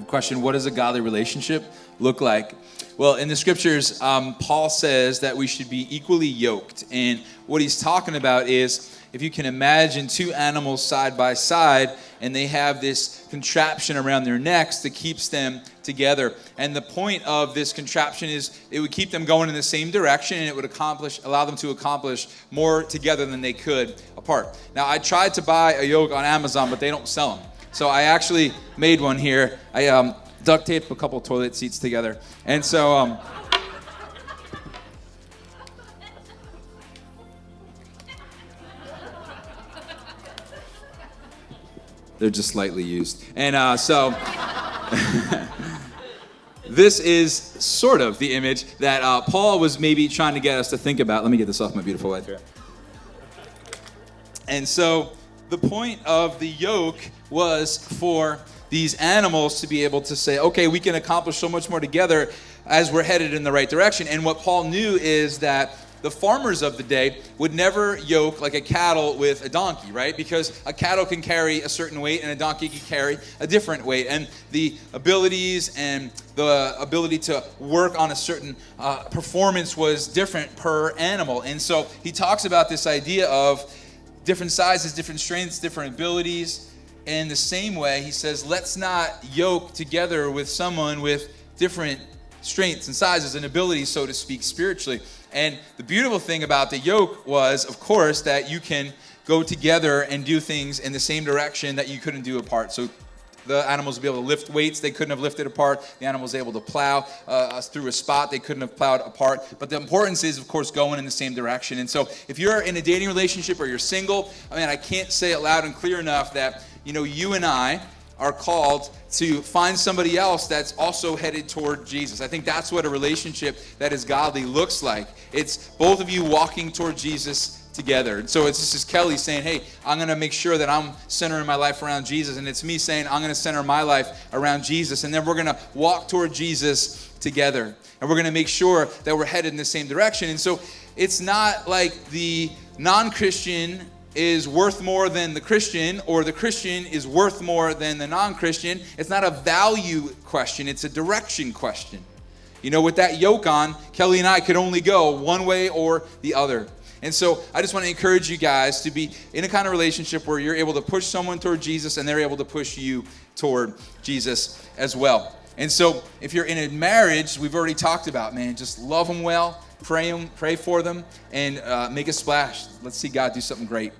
question, what does a godly relationship look like? Well, in the scriptures, Paul says that we should be equally yoked. And what he's talking about is, if you can imagine two animals side by side, and they have this contraption around their necks that keeps them together. And the point of this contraption is it would keep them going in the same direction, and it would allow them to accomplish more together than they could apart. Now, I tried to buy a yoke on Amazon, but they don't sell them. So I actually made one here. I duct taped a couple toilet seats together. And so they're just slightly used. And so this is sort of the image that Paul was maybe trying to get us to think about. Let me get this off my beautiful wife here. And so the point of the yoke was for these animals to be able to say, okay, we can accomplish so much more together as we're headed in the right direction. And what Paul knew is that the farmers of the day would never yoke like a cattle with a donkey, right? Because a cattle can carry a certain weight and a donkey can carry a different weight. And the abilities and the ability to work on a certain performance was different per animal. And so he talks about this idea of different sizes, different strengths, different abilities. In the same way, he says, let's not yoke together with someone with different strengths and sizes and abilities, so to speak, spiritually. And the beautiful thing about the yoke was, of course, that you can go together and do things in the same direction that you couldn't do apart. So the animals would be able to lift weights they couldn't have lifted apart. The animals were able to plow through a spot they couldn't have plowed apart. But the importance is, of course, going in the same direction. And so if you're in a dating relationship or you're single, I can't say it loud and clear enough that, you and I are called to find somebody else that's also headed toward Jesus. I think that's what a relationship that is godly looks like. It's both of you walking toward Jesus together. And so this is Kelly saying, hey, I'm going to make sure that I'm centering my life around Jesus. And it's me saying, I'm going to center my life around Jesus. And then we're going to walk toward Jesus together. And we're going to make sure that we're headed in the same direction. And so it's not like the non-Christian is worth more than the Christian, or the Christian is worth more than the non-Christian. It's not a value question. It's a direction question. With that yoke on, Kelly and I could only go one way or the other. And so I just want to encourage you guys to be in a kind of relationship where you're able to push someone toward Jesus and they're able to push you toward Jesus as well. And so if you're in a marriage, we've already talked about, just love them well, pray for them, and make a splash. Let's see God do something great.